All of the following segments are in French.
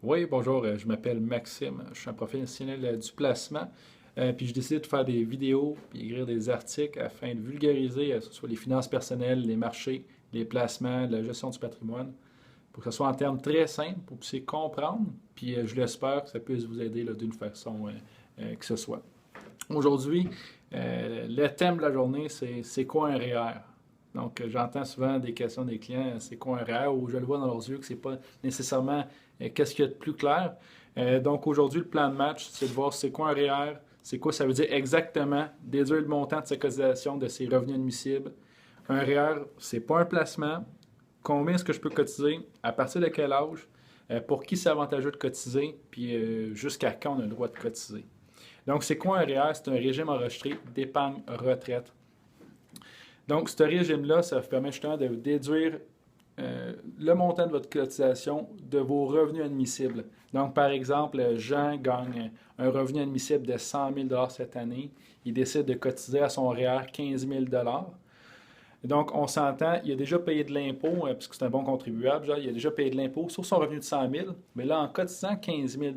Oui, bonjour, je m'appelle Maxime, je suis un professionnel du placement, puis je décide de faire des vidéos puis écrire des articles afin de vulgariser, que ce soit les finances personnelles, les marchés, les placements, la gestion du patrimoine, pour que ce soit en termes très simples, pour que vous puissiez comprendre, puis je l'espère que ça puisse vous aider là, d'une façon que ce soit. Aujourd'hui, le thème de la journée, c'est quoi un REER? Donc, j'entends souvent des questions des clients, c'est quoi un REER? Ou je le vois dans leurs yeux que c'est pas nécessairement qu'est-ce qu'il y a de plus clair. Donc, aujourd'hui, le plan de match, c'est de voir c'est quoi un REER, c'est quoi ça veut dire exactement, déduire le montant de sa cotisation de ses revenus admissibles. Un REER, c'est pas un placement. Combien est-ce que je peux cotiser? À partir de quel âge? Pour qui c'est avantageux de cotiser? Puis jusqu'à quand on a le droit de cotiser? Donc, c'est quoi un REER? C'est un régime enregistré d'épargne retraite. Donc, ce régime-là, ça vous permet justement de déduire le montant de votre cotisation de vos revenus admissibles. Donc, par exemple, Jean gagne un revenu admissible de 100 000 cette année. Il décide de cotiser à son REER 15 000. Donc, on s'entend, il a déjà payé de l'impôt, puisque c'est un bon contribuable, genre, il a déjà payé de l'impôt sur son revenu de 100 000, mais là, en cotisant 15 000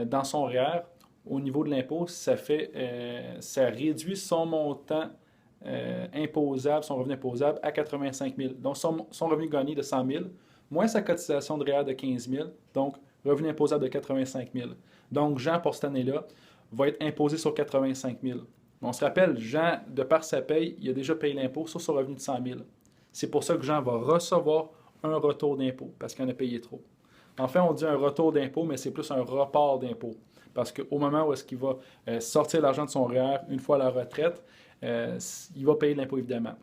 dans son REER, au niveau de l'impôt, ça réduit son montant imposable, son revenu imposable à 85 000. Donc, son revenu gagné de 100 000, moins sa cotisation de REER de 15 000, donc revenu imposable de 85 000. Donc, Jean, pour cette année-là, va être imposé sur 85 000. On se rappelle, Jean, de par sa paye, il a déjà payé l'impôt sur son revenu de 100 000. C'est pour ça que Jean va recevoir un retour d'impôt, parce qu'il en a payé trop. En fait, on dit un retour d'impôt, mais c'est plus un report d'impôt. Parce qu'au moment où est-ce qu'il va sortir l'argent de son REER une fois à la retraite, il va payer de l'impôt évidemment.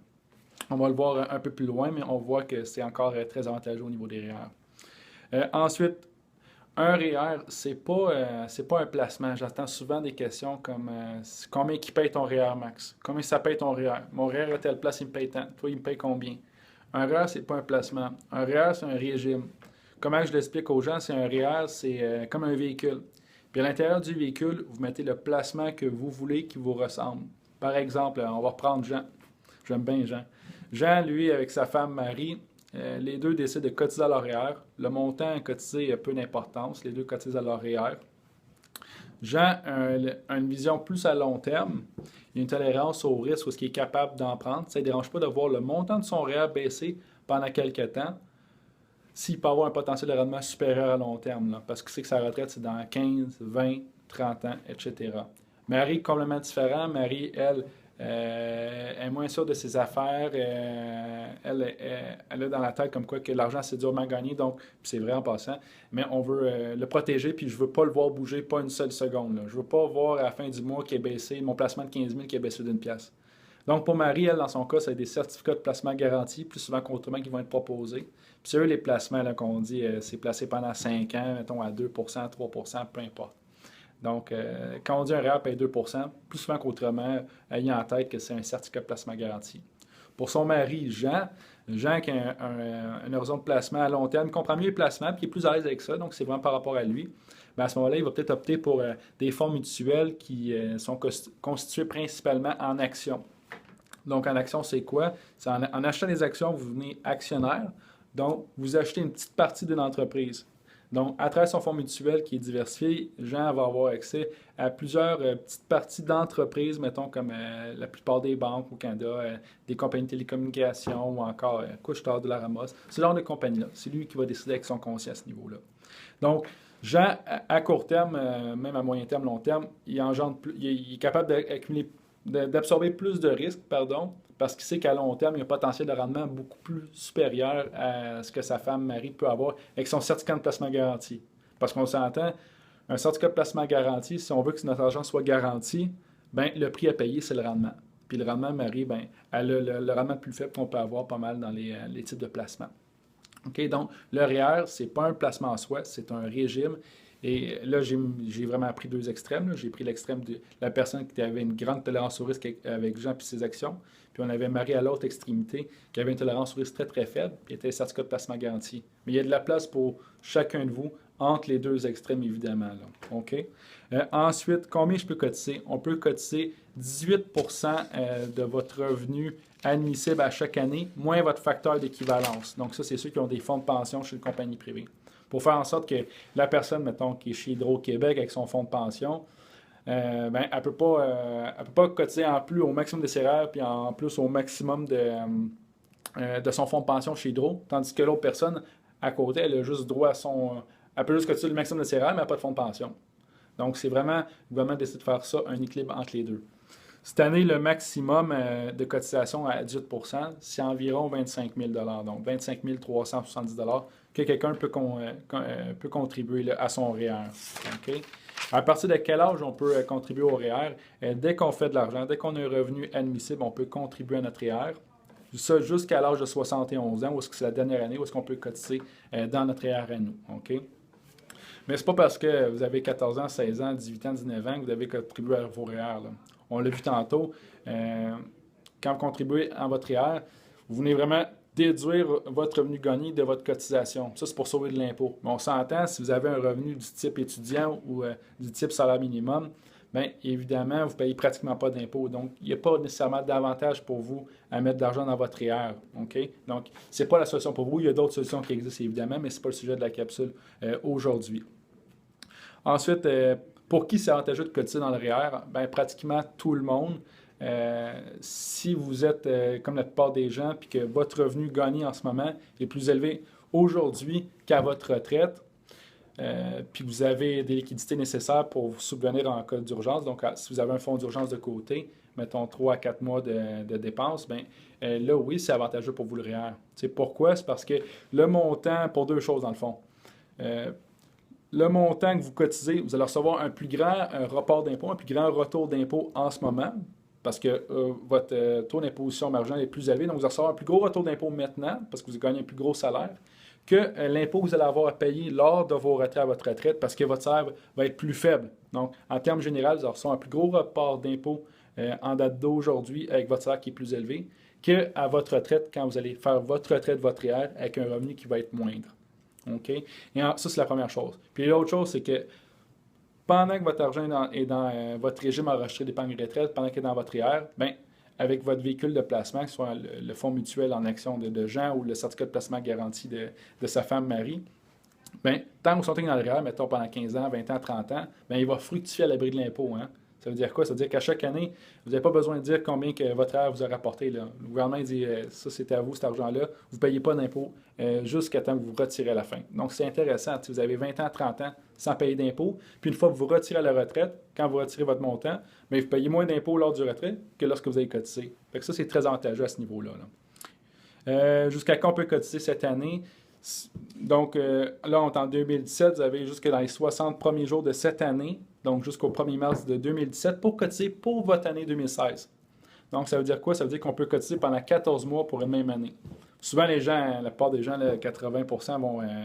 On va le voir un peu plus loin, mais on voit que c'est encore très avantageux au niveau des REER. Ensuite, un REER, c'est pas un placement. J'entends souvent des questions comme combien qui paye ton REER max? Combien ça paye ton REER? Mon REER à telle place, il me paye tant. Toi, il me paye combien? Un REER, c'est pas un placement. Un REER, c'est un régime. Comment je l'explique aux gens, c'est un REER, c'est comme un véhicule. Puis à l'intérieur du véhicule, vous mettez le placement que vous voulez qui vous ressemble. Par exemple, on va reprendre Jean. J'aime bien Jean. Jean, lui, avec sa femme Marie, les deux décident de cotiser à leur REER. Le montant cotisé a peu d'importance. Les deux cotisent à leur REER. Jean a une vision plus à long terme. Il a une tolérance au risque ou ce qu'il est capable d'en prendre. Ça ne dérange pas de voir le montant de son REER baisser pendant quelques temps s'il peut avoir un potentiel de rendement supérieur à long terme. Là, parce qu'il sait que sa retraite, c'est dans 15, 20, 30 ans, etc. Marie, complètement différent. Marie, elle, est moins sûre de ses affaires. Elle a dans la tête comme quoi que l'argent, c'est durement gagné. Donc, c'est vrai en passant. Mais on veut le protéger, puis je ne veux pas le voir bouger, pas une seule seconde. Là. Je ne veux pas voir à la fin du mois qu'il est baissé, mon placement de 15 000 qui est baissé d'une pièce. Donc, pour Marie, elle, dans son cas, c'est des certificats de placement garantis, plus souvent qu'autrement, qui vont être proposés. Puis, c'est eux les placements qu'on dit, c'est placé pendant 5 ans, mettons à 2 3 peu importe. Donc, quand on dit un REER paye 2 plus souvent qu'autrement, ayant en tête que c'est un certificat de placement garanti. Pour son mari, Jean qui a un horizon de placement à long terme, il comprend mieux les placements, puis il est plus à l'aise avec ça, donc c'est vraiment par rapport à lui. Bien, à ce moment-là, il va peut-être opter pour des fonds mutuels qui sont constitués principalement en actions. Donc, en action, c'est quoi? C'est en achetant des actions, vous devenez actionnaire. Donc, vous achetez une petite partie d'une entreprise. Donc, à travers son fonds mutuel qui est diversifié, Jean va avoir accès à plusieurs petites parties d'entreprises, mettons comme la plupart des banques au Canada, des compagnies de télécommunications ou encore Couche-Tard de la Ramasse. Ce genre de compagnie-là. C'est lui qui va décider avec son conseiller à ce niveau-là. Donc, Jean, à court terme, même à moyen terme, long terme, il est capable d'accumuler d'absorber plus de risques, pardon, parce qu'il sait qu'à long terme, il y a un potentiel de rendement beaucoup plus supérieur à ce que sa femme Marie peut avoir avec son certificat de placement garanti. Parce qu'on s'entend, un certificat de placement garanti, si on veut que notre argent soit garanti, ben, le prix à payer, c'est le rendement. Puis le rendement, Marie, ben, elle a le rendement le plus faible qu'on peut avoir pas mal dans les types de placement. OK, donc, le REER, ce n'est pas un placement en soi, c'est un régime. Et là, j'ai vraiment pris deux extrêmes. Là. J'ai pris l'extrême de la personne qui avait une grande tolérance au risque avec Jean et ses actions. Puis on avait Marie à l'autre extrémité qui avait une tolérance au risque très très faible, puis était certificat de placement garanti. Mais il y a de la place pour chacun de vous entre les deux extrêmes, évidemment. Là. OK? Ensuite, combien je peux cotiser? On peut cotiser 18 de votre revenu admissible à chaque année, moins votre facteur d'équivalence. Donc ça, c'est ceux qui ont des fonds de pension chez une compagnie privée. Pour faire en sorte que la personne, mettons, qui est chez Hydro-Québec avec son fonds de pension, elle ne peut pas cotiser en plus au maximum de ses REER puis en plus au maximum de son fonds de pension chez Hydro, tandis que l'autre personne, à côté, elle a juste droit à son... Elle peut juste cotiser le maximum de ses REER, mais elle n'a pas de fonds de pension. Donc, c'est vraiment, le gouvernement décide de faire ça, un équilibre entre les deux. Cette année, le maximum de cotisation à 18 % c'est environ 25 000 donc 25 370 que quelqu'un peut contribuer là, à son REER. Okay? À partir de quel âge on peut contribuer au REER? Dès qu'on fait de l'argent, dès qu'on a un revenu admissible, on peut contribuer à notre REER. Ça jusqu'à l'âge de 71 ans, où est-ce que c'est la dernière année, où est-ce qu'on peut cotiser dans notre REER à nous. Okay? Mais c'est pas parce que vous avez 14 ans, 16 ans, 18 ans, 19 ans que vous avez contribué à vos REER. Là. On l'a vu tantôt, quand vous contribuez à votre REER, vous venez vraiment déduire votre revenu gagné de votre cotisation. Ça, c'est pour sauver de l'impôt. Mais on s'entend, si vous avez un revenu du type étudiant ou du type salaire minimum, bien évidemment, vous ne payez pratiquement pas d'impôt. Donc, il n'y a pas nécessairement d'avantage pour vous à mettre de l'argent dans votre REER. Okay? Donc, ce n'est pas la solution pour vous. Il y a d'autres solutions qui existent, évidemment, mais ce n'est pas le sujet de la capsule aujourd'hui. Ensuite, pour qui c'est avantageux de cotiser dans le REER? Bien, pratiquement tout le monde. Si vous êtes comme la plupart des gens puis que votre revenu gagné en ce moment est plus élevé aujourd'hui qu'à votre retraite, puis vous avez des liquidités nécessaires pour vous subvenir en cas d'urgence, donc si vous avez un fonds d'urgence de côté, mettons 3 à 4 mois de dépenses, bien là, oui, c'est avantageux pour vous le REER. C'est pourquoi? C'est parce que le montant, pour deux choses dans le fond. Le montant que vous cotisez, vous allez recevoir un plus grand report d'impôt, un plus grand retour d'impôt en ce moment, parce que votre taux d'imposition marginale est plus élevé. Donc, vous allez recevoir un plus gros retour d'impôt maintenant, parce que vous gagnez un plus gros salaire, que l'impôt que vous allez avoir à payer lors de vos retraits à votre retraite, parce que votre salaire va être plus faible. Donc, en termes généraux, vous allez recevoir un plus gros report d'impôt en date d'aujourd'hui avec votre salaire qui est plus élevé, qu'à votre retraite quand vous allez faire votre retraite, votre REER, avec un revenu qui va être moindre. OK? Et ça, c'est la première chose. Puis l'autre chose, c'est que pendant que votre argent est dans votre régime enregistré d'épargne retraite, pendant qu'il est dans votre REER, bien, avec votre véhicule de placement, que ce soit le fonds mutuel en action de Jean ou le certificat de placement garanti de sa femme Marie, bien, tant que vous sortez dans le REER, mettons pendant 15 ans, 20 ans, 30 ans, bien, il va fructifier à l'abri de l'impôt. Hein? Ça veut dire quoi? Ça veut dire qu'à chaque année, vous n'avez pas besoin de dire combien que votre REER vous a rapporté. Là. Le gouvernement dit ça, c'est à vous, cet argent-là. Vous ne payez pas d'impôt jusqu'à temps que vous vous retirez à la fin. Donc, c'est intéressant. Si vous avez 20 ans, 30 ans sans payer d'impôt, puis une fois que vous vous retirez à la retraite, quand vous retirez votre montant, bien, vous payez moins d'impôt lors du retrait que lorsque vous avez cotisé. Fait que ça, c'est très avantageux à ce niveau-là. Là. Jusqu'à quand on peut cotiser cette année? Donc, là, on est en 2017. Vous avez jusque dans les 60 premiers jours de cette année, donc jusqu'au 1er mars de 2017, pour cotiser pour votre année 2016. Donc, ça veut dire quoi? Ça veut dire qu'on peut cotiser pendant 14 mois pour une même année. Souvent, les gens, la plupart des gens, là, 80%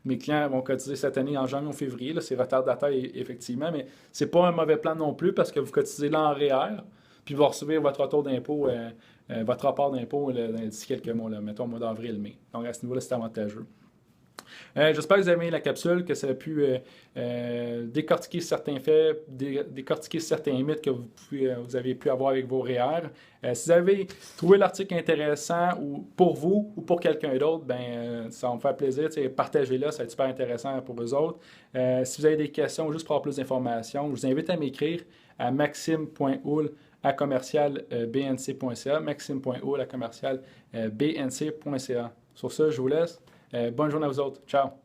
mes clients vont cotiser cette année en janvier ou février. Là, c'est retardataire, effectivement, mais ce n'est pas un mauvais plan non plus parce que vous cotisez là en REER, puis vous allez recevoir votre retour d'impôt, votre rapport d'impôt d'ici quelques mois, là, mettons au mois d'avril, mai. Donc, à ce niveau-là, c'est avantageux. J'espère que vous avez aimé la capsule, que ça a pu décortiquer certains faits, décortiquer certains mythes que vous avez pu avoir avec vos REER. Si vous avez trouvé l'article intéressant ou pour vous ou pour quelqu'un d'autre, ben ça va me faire plaisir. Partagez-le, ça va être super intéressant pour vous autres. Si vous avez des questions juste pour avoir plus d'informations, je vous invite à m'écrire à maxime.houle@bnc.ca, maxime.houle@bnc.ca. Sur ce, je vous laisse. Bonne journée à vous autres. Ciao!